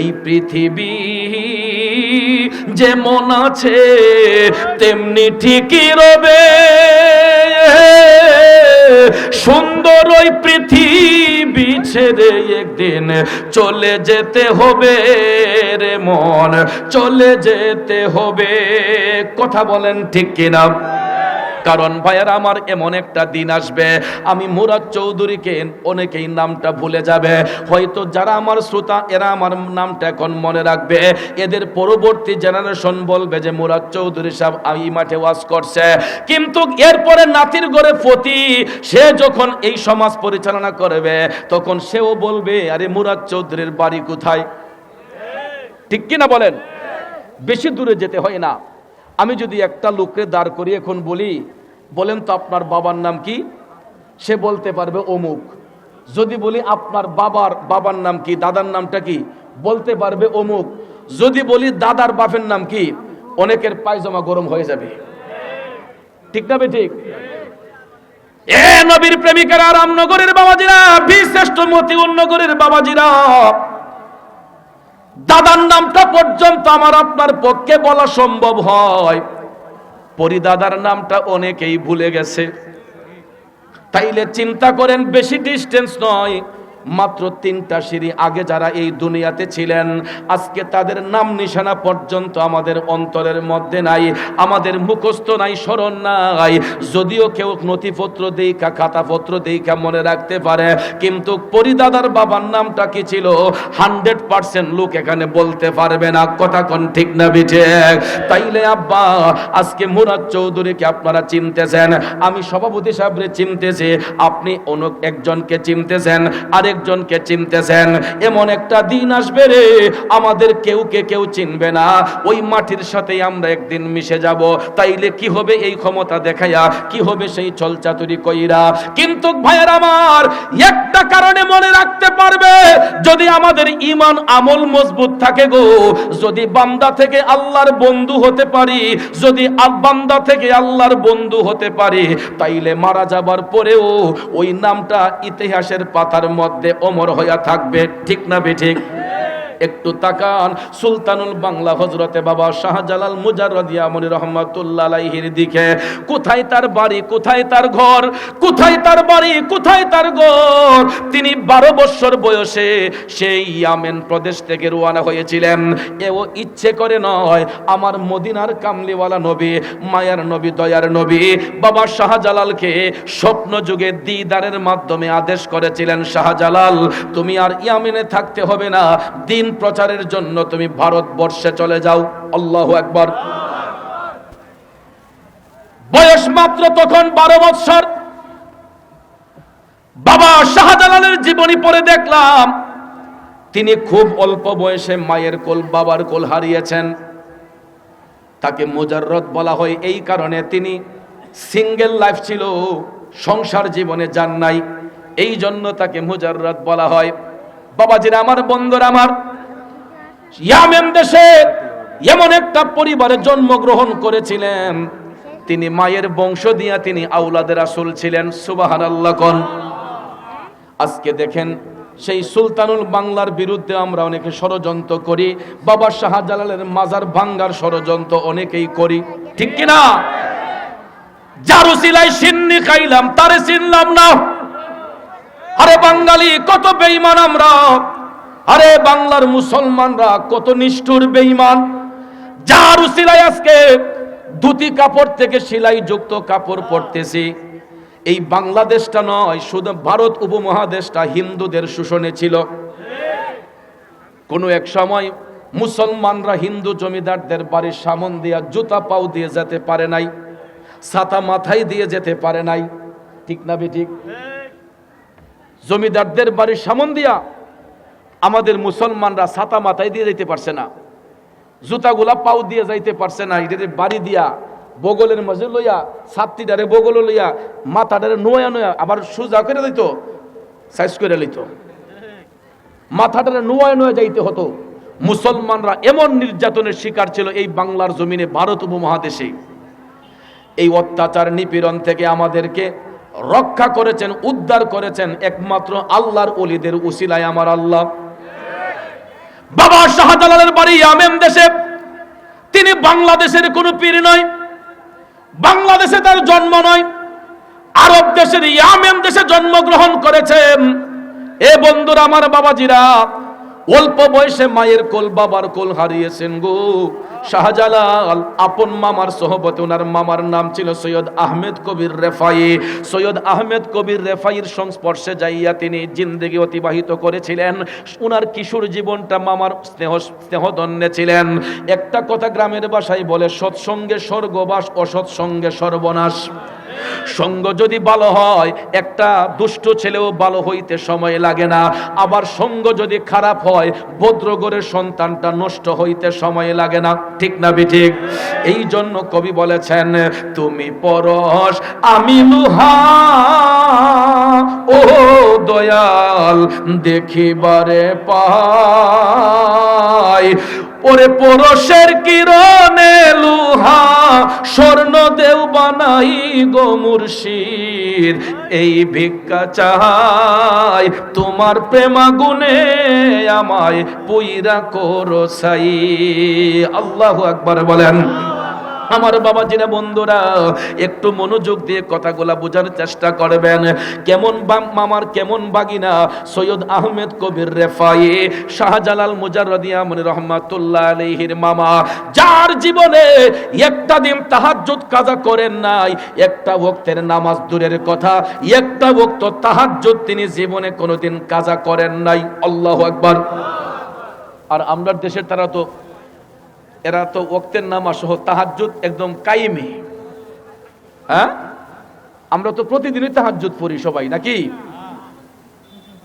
এই পৃথিবী যেমন আছে তেমনি ঠিকই রবে, সুন্দর ওই পৃথিবী ছেড়ে একদিন চলে যেতে হবে রে মন, চলে যেতে হবে। কথা বলেন ঠিক কিনা? কারণ ভাইয়ারা আমার, এমন একটা দিন আসবে, আমি মুরাদ চৌধুরীকে অনেকেই নামটা ভুলে যাবে, হয়তো যারা আমার শ্রোতা এরা আমার নামটা এখন মনে রাখবে, এদের পরবর্তী জেনারেশন বলবে যে মুরাদ চৌধুরী সাহেব এই মাঠে ওয়াজ করছে। কিন্তু এরপরে নাতির ঘরে ফতি, সে যখন এই সমাজ পরিচালনা করবে তখন সেও বলবে আরে মুরাদ চৌধুরীর বাড়ি কোথায়? ঠিক কিনা বলেন? বেশি দূরে যেতে হয় না। আমি যদি একটা লোককে দাঁড় করি এখন বলি, বলেন তো আপনার বাবার নাম কি, সে বলতে পারবে অমুক। যদি বলি আপনার বাবার নাম কি, দাদার নামটা কি, বলতে পারবে অমুক। যদি বলি দাদার বাপের নাম কি, অনেকের পায়জামা গরম হয়ে যাবে। ঠিক না ঠিক? এ নবীর প্রেমিকারা, রামনগরের বাবাজিরা, শ্রেষ্ঠ মতিউর নগরের বাবাজিরা, দাদার নামটা পর্যন্ত আমার আপনার পক্ষে বলা সম্ভব হয়, পরিদাদার নামটা অনেকেই ভুলে গেছে। তাইলে চিন্তা করেন, বেশি ডিস্টেন্স নয়, মাত্র 3টা সিঁড়ি আগে যারা এই দুনিয়াতে ছিলেন, আজকে তাদের নাম নিশানা পর্যন্ত আমাদের অন্তরের মধ্যে নাই, আমাদের মুখস্থ নাই, স্মরণ নাই। যদিও কেউ নথিপত্র দেইকা, খাতাপত্র দেইকা মনে রাখতে পারে, কিন্তু পরিদাদার বাবার নামটা কি ছিল 100% লোক এখানে বলতে পারবে না। কথা কোন ঠিক না বিঠে? তাইলে আব্বা, আজকে মুরাদ চৌধুরীকে আপনারা চিনতেছেন, আমি সভাপতি সাহেবরে চিনতেছি, আপনি অন্য একজনকে চিনতেছেন, আরেকজনকে চিনতেছেন। এমন একটা দিন আসবে রে, আমাদের কেউ চিনবে না, ওই মাটির সাথে আমরা একদিন মিশে যাব। তাইলে কি হবে এই ক্ষমতা দেখাইয়া, কি হবে সেই চলচাতুরি কইরা? কিন্তু ভাইয়ের আমার, একটা কারণে মনে রাখতে পারবে, যদি আমাদের ঈমান আমল মজবুত থাকে গো, যদি বান্দা থেকে আল্লাহর বন্ধু হতে পারি, যদি বান্দা থেকে আল্লাহর বন্ধু হতে পারি, তাইলে মারা যাবার পরেও ওই নামটা ইতিহাসের পাতার মধ্যে অমর হইয়া থাকবে। ঠিক না বেঠিক? একটু তাকান সুলতানুল বাংলা হযরতে বাবা শাহজালাল মুজাররদি আমনি রহমাতুল্লাহ আলাইহির দিকে। কোথায় তার বাড়ি, কোথায় তার ঘর, কোথায় তার বাড়ি, কোথায় তার ঘর? তিনি 12 বছর বয়সে সেই ইয়ামেন প্রদেশ থেকে রওনা হয়েছিলেন। এও ইচ্ছে করে নয়, আমার মদিনার কামলিওয়ালা নবী, মায়ার নবী, দয়ার নবী বাবা শাহজালালকে স্বপ্ন যুগে দিদারের মাধ্যমে আদেশ করেছিলেন, শাহজালাল তুমি আর ইয়ামেনে থাকতে হবে না, দিন প্রচারের জন্য তুমি ভারতবর্ষে চলে যাও। আল্লাহু আকবার। বয়স মাত্র তখন 12 বছর। বাবা শাহজালালের জীবনী পড়ে দেখলাম, তিনি খুব অল্প বয়সে মায়ের কোল, বাবার কোল হারিয়েছেন। তাকে মুজাররদ বলা হয় এই কারণে, তিনি সিঙ্গেল লাইফ ছিল, সংসার জীবনে যান নাই, এই জন্য তাকে মুজাররদ বলা হয়। বাবাজিরা আমার, বন্ধুরা আমার, ইয়ামেন দেশে এমন একটা পরিবারে জন্মগ্রহণ করেছিলেন, তিনি মায়ের বংশ দিয়া তিনি আওলাদে রাসূল ছিলেন। সুবহানাল্লাহ কোন। আজকে দেখেন, সেই সুলতানুল বাংলার বিরুদ্ধে আমরা অনেকে ষড়যন্ত্র করি, বাবা শাহজালালের মাজার ভাঙ্গার ষড়যন্ত্র অনেকেই করি। ঠিক কিনা? যার উসিলায় সিন্নি খাইলাম, তারে চিনলাম না। আরে বাঙালি কত বেঈমান আমরা, আরে বাংলার মুসলমানরা কত নিষ্ঠুর বেঈমান। যার উসিলায় আজকে ধুতি কাপড় থেকে সেলাই যুক্ত কাপড় পরতেছি। এই বাংলাদেশটা নয়, শুধু ভারত উপমহাদেশটা হিন্দুদের শোষণে ছিল। কোনো এক সময় মুসলমানরা হিন্দু জমিদারদের বাড়ির সামন দিয়া জুতা পাও দিয়ে যেতে পারে নাই, ছাতা মাথায় দিয়ে যেতে পারে নাই। ঠিক না বেঠিক? জমিদারদের বাড়ির সামন দিয়া আমাদের মুসলমানরা ছাতা মাথায় দিয়ে যেতে পারছে না, জুতাগুলা পাও দিয়ে যাইতে পারছে না। এটাতে বাড়ি দিয়া বগলের মাঝে লইয়া, ছাত্রীটারে বগল লইয়া, মাথাটারে নোয়া নোয়া আবার সোজা করে দিত, সাইজ করে লইত, মাথাটারে নোয়া নোয়া যাইতে হতো। মুসলমানরা এমন নির্যাতনের শিকার ছিল এই বাংলার জমিনে, ভারত উপমহাদেশে। এই অত্যাচার নিপীড়ন থেকে আমাদেরকে রক্ষা করেছেন, উদ্ধার করেছেন একমাত্র আল্লাহর ওলিদের উসিলায় আমার আল্লাহ। বাবা শাহজালালের বাড়ি ইয়ামেন দেশে। তিনি বাংলাদেশের কোনো পীর নয়, বাংলাদেশে তার জন্ম নয়, আরব দেশের ইয়ামেন দেশে জন্মগ্রহণ করেছেন। এ বন্ধুরা, আমার বাবাজিরা, অল্প বয়সে মায়ের কোল বাবার কোল হারিয়েছেন গো। শাহজালাল আপন মামার সোহবতে, ওনার মামার নাম ছিল সৈয়দ আহমেদ কবির রেফাই। সৈয়দ আহমেদ কবির রেফাইয়ের সংস্পর্শে যাইয়া তিনি জিন্দেগি অতিবাহিত করেছিলেন। ওনার কিশোর জীবনটা মামার স্নেহধন্যে ছিলেন। একটা কথা গ্রামের ভাষায় বলে, সৎসঙ্গে স্বর্গবাস, অসৎসঙ্গে সর্বনাশ। সঙ্গ যদি ভালো হয়, একটা দুষ্ট ছেলেও ভালো হইতে সময় লাগে না। আবার সঙ্গ যদি খারাপ হয়, ভদ্রগরের সন্তানটা নষ্ট হইতে সময় লাগে না। ঠিক না বেঠিক? এই জন্য কবি বলেছেন, তুমি পরশ আমি লোহা, ও দয়াল দেখিবারে পাই। ওরে পরশের কিরণে লোহা স্বর্ণ দেও বানাই গো মুর্শিদ, এই ভিক্ষা চাই তোমার প্রেমাগুনে আমায় পুইরা করো সাই। আল্লাহু আকবার বলেন। আমার বাবাজিরা, বন্ধুরা, একটু মনোযোগ দিয়ে কথাগুলা বোঝার চেষ্টা করবেন। কেমন মামার কেমন বাগিনা সৈয়দ আহমেদ কবির রেফাই, শাহজালাল মুজাররদি আমনি রহমাতুল্লাহ আলাইহির মামা, যার জীবনে একটা দিন তাহাজ্জুদ কাজা করেন নাই, একটা ওয়াক্তের নামাজ দূরের কথা, একটা ওয়াক্ত তাহাজ্জুদ তিনি জীবনে কোনোদিন কাজা করেন নাই। আল্লাহু আকবার। আর আমরা দেশের এরা তো ওয়াক্তের নামাজ সহ তাহাজ্জুদ একদম কায়েমে। হ্যাঁ, আমরা তো প্রতিদিনই তাহাজ্জুদ পড়ি সবাই, নাকি?